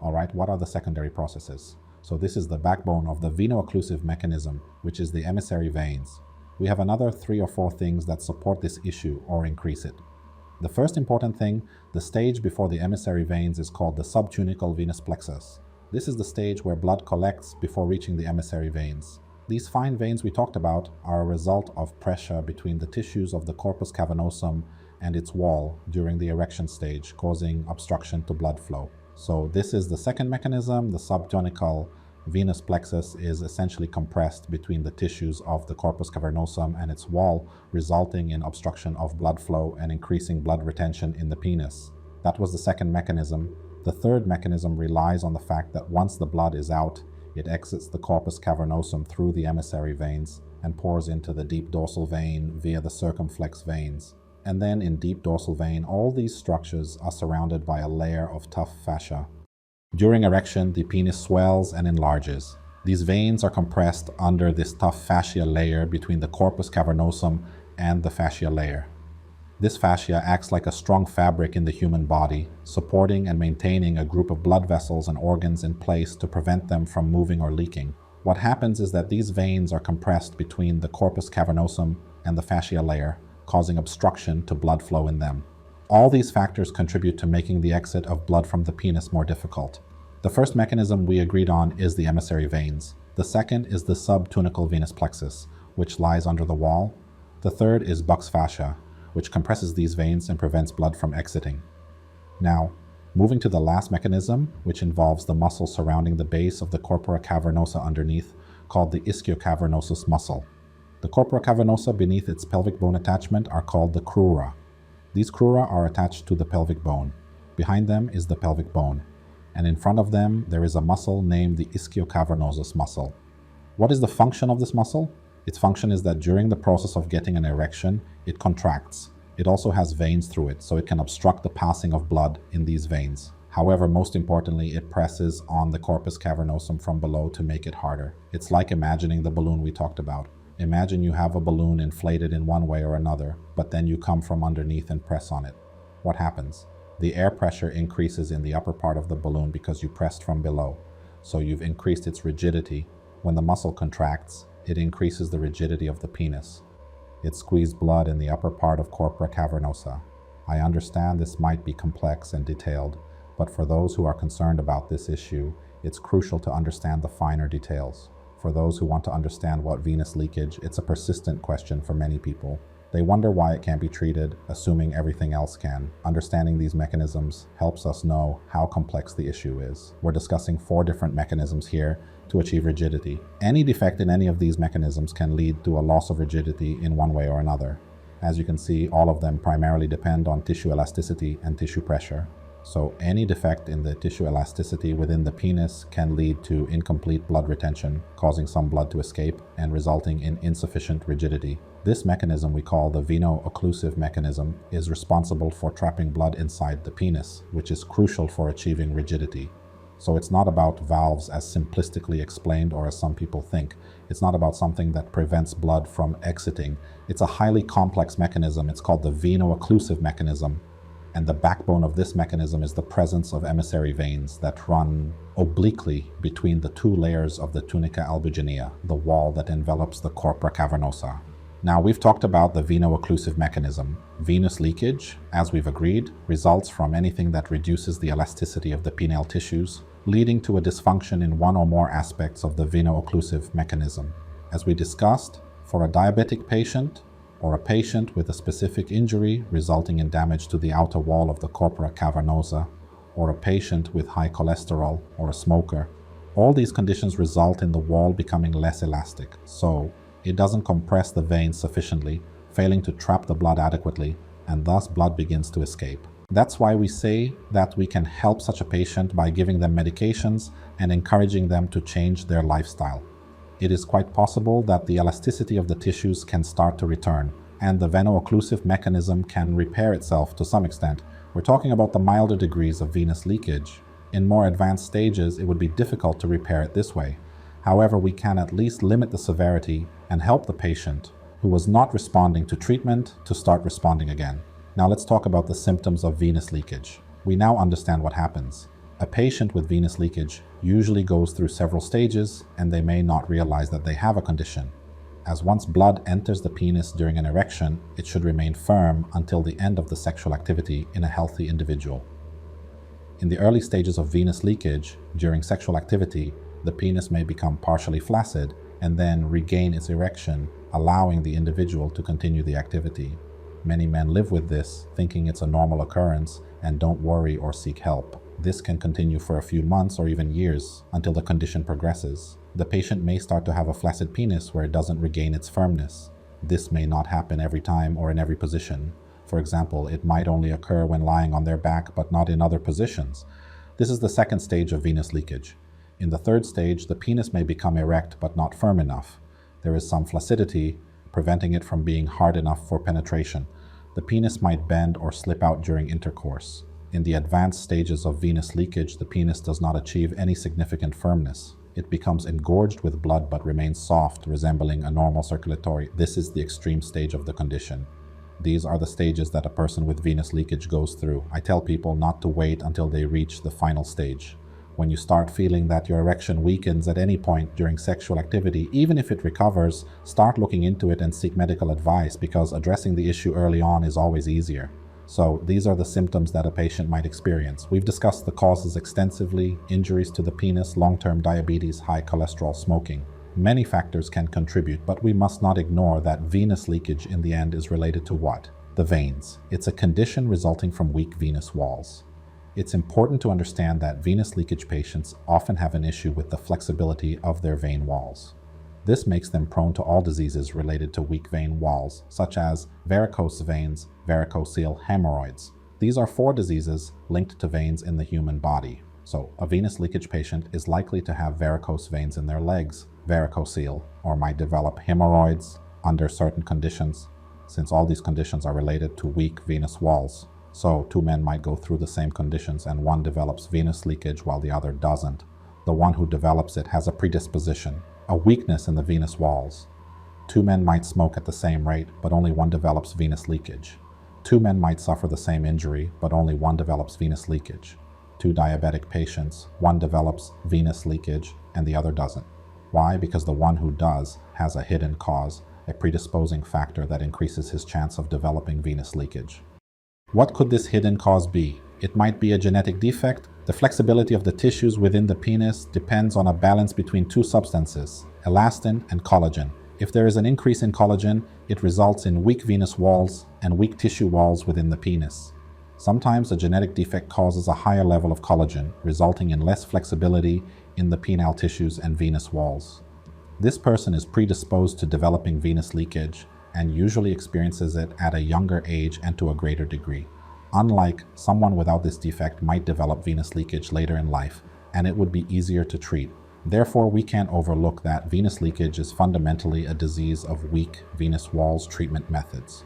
All right, what are the secondary processes? So this is the backbone of the veno-occlusive mechanism, which is the emissary veins. We have another 3 or 4 things that support this issue or increase it. The first important thing, the stage before the emissary veins is called the subtunical venous plexus. This is the stage where blood collects before reaching the emissary veins. These fine veins we talked about are a result of pressure between the tissues of the corpus cavernosum and its wall during the erection stage, causing obstruction to blood flow. So this is the second mechanism. The subtunical venous plexus is essentially compressed between the tissues of the corpus cavernosum and its wall, resulting in obstruction of blood flow and increasing blood retention in the penis. That was the second mechanism. The third mechanism relies on the fact that once the blood is out, it exits the corpus cavernosum through the emissary veins and pours into the deep dorsal vein via the circumflex veins. And then in deep dorsal vein, all these structures are surrounded by a layer of tough fascia. During erection, the penis swells and enlarges. These veins are compressed under this tough fascia layer between the corpus cavernosum and the fascia layer. This fascia acts like a strong fabric in the human body, supporting and maintaining a group of blood vessels and organs in place to prevent them from moving or leaking. What happens is that these veins are compressed between the corpus cavernosum and the fascia layer, causing obstruction to blood flow in them. All these factors contribute to making the exit of blood from the penis more difficult. The first mechanism we agreed on is the emissary veins. The second is the subtunical venous plexus, which lies under the wall. The third is Buck's fascia, which compresses these veins and prevents blood from exiting. Now, moving to the last mechanism, which involves the muscle surrounding the base of the corpora cavernosa underneath, called the ischiocavernosus muscle. The corpora cavernosa beneath its pelvic bone attachment are called the crura. These crura are attached to the pelvic bone. Behind them is the pelvic bone, and in front of them there is a muscle named the ischiocavernosus muscle. What is the function of this muscle? Its function is that during the process of getting an erection, it contracts. It also has veins through it, so it can obstruct the passing of blood in these veins. However, most importantly, it presses on the corpus cavernosum from below to make it harder. It's like imagining the balloon we talked about. Imagine you have a balloon inflated in one way or another, but then you come from underneath and press on it. What happens? The air pressure increases in the upper part of the balloon because you pressed from below, so you've increased its rigidity. When the muscle contracts, it increases the rigidity of the penis. It squeezed blood in the upper part of corpora cavernosa. I understand this might be complex and detailed, but for those who are concerned about this issue, it's crucial to understand the finer details. For those who want to understand what venous leakage, it's a persistent question for many people. They wonder why it can't be treated, assuming everything else can. Understanding these mechanisms helps us know how complex the issue is. We're discussing 4 different mechanisms here to achieve rigidity. Any defect in any of these mechanisms can lead to a loss of rigidity in one way or another. As you can see, all of them primarily depend on tissue elasticity and tissue pressure. So any defect in the tissue elasticity within the penis can lead to incomplete blood retention, causing some blood to escape and resulting in insufficient rigidity. This mechanism we call the veno-occlusive mechanism is responsible for trapping blood inside the penis, which is crucial for achieving rigidity. So it's not about valves as simplistically explained or as some people think. It's not about something that prevents blood from exiting. It's a highly complex mechanism. It's called the veno-occlusive mechanism. And the backbone of this mechanism is the presence of emissary veins that run obliquely between the 2 layers of the tunica albuginea, the wall that envelops the corpora cavernosa. Now, we've talked about the veno-occlusive mechanism. Venous leakage, as we've agreed, results from anything that reduces the elasticity of the penile tissues, leading to a dysfunction in one or more aspects of the veno-occlusive mechanism. As we discussed, for a diabetic patient, or a patient with a specific injury resulting in damage to the outer wall of the corpora cavernosa, or a patient with high cholesterol, or a smoker, all these conditions result in the wall becoming less elastic, so it doesn't compress the veins sufficiently, failing to trap the blood adequately, and thus blood begins to escape. That's why we say that we can help such a patient by giving them medications and encouraging them to change their lifestyle. It is quite possible that the elasticity of the tissues can start to return, and the veno-occlusive mechanism can repair itself to some extent. We're talking about the milder degrees of venous leakage. In more advanced stages, it would be difficult to repair it this way. However, we can at least limit the severity and help the patient who was not responding to treatment to start responding again. Now let's talk about the symptoms of venous leakage. We now understand what happens. A patient with venous leakage usually goes through several stages, and they may not realize that they have a condition, as once blood enters the penis during an erection, it should remain firm until the end of the sexual activity in a healthy individual. In the early stages of venous leakage, during sexual activity, the penis may become partially flaccid and then regain its erection, allowing the individual to continue the activity. Many men live with this, thinking it's a normal occurrence, and don't worry or seek help. This can continue for a few months or even years until the condition progresses. The patient may start to have a flaccid penis where it doesn't regain its firmness. This may not happen every time or in every position. For example, it might only occur when lying on their back but not in other positions. This is the second stage of venous leakage. In the third stage, the penis may become erect but not firm enough. There is some flaccidity, preventing it from being hard enough for penetration. The penis might bend or slip out during intercourse. In the advanced stages of venous leakage, the penis does not achieve any significant firmness. It becomes engorged with blood but remains soft, resembling a normal circulatory. This is the extreme stage of the condition. These are the stages that a person with venous leakage goes through. I tell people not to wait until they reach the final stage. When you start feeling that your erection weakens at any point during sexual activity, even if it recovers, start looking into it and seek medical advice, because addressing the issue early on is always easier. So these are the symptoms that a patient might experience. We've discussed the causes extensively: injuries to the penis, long-term diabetes, high cholesterol, smoking. Many factors can contribute, but we must not ignore that venous leakage in the end is related to what? The veins. It's a condition resulting from weak venous walls. It's important to understand that venous leakage patients often have an issue with the flexibility of their vein walls. This makes them prone to all diseases related to weak vein walls, such as varicose veins, varicocele, hemorrhoids. These are 4 diseases linked to veins in the human body. So a venous leakage patient is likely to have varicose veins in their legs, varicocele, or might develop hemorrhoids under certain conditions, since all these conditions are related to weak venous walls. So 2 men might go through the same conditions and one develops venous leakage while the other doesn't. The one who develops it has a predisposition, a weakness in the venous walls. 2 men might smoke at the same rate, but only one develops venous leakage. 2 men might suffer the same injury, but only one develops venous leakage. 2 diabetic patients, one develops venous leakage and the other doesn't. Why? Because the one who does has a hidden cause, a predisposing factor that increases his chance of developing venous leakage. What could this hidden cause be? It might be a genetic defect. The flexibility of the tissues within the penis depends on a balance between 2 substances, elastin and collagen. If there is an increase in collagen, it results in weak venous walls and weak tissue walls within the penis. Sometimes a genetic defect causes a higher level of collagen, resulting in less flexibility in the penile tissues and venous walls. This person is predisposed to developing venous leakage and usually experiences it at a younger age and to a greater degree. Unlike someone without this defect might develop venous leakage later in life, and it would be easier to treat. Therefore, we can't overlook that venous leakage is fundamentally a disease of weak venous walls treatment methods.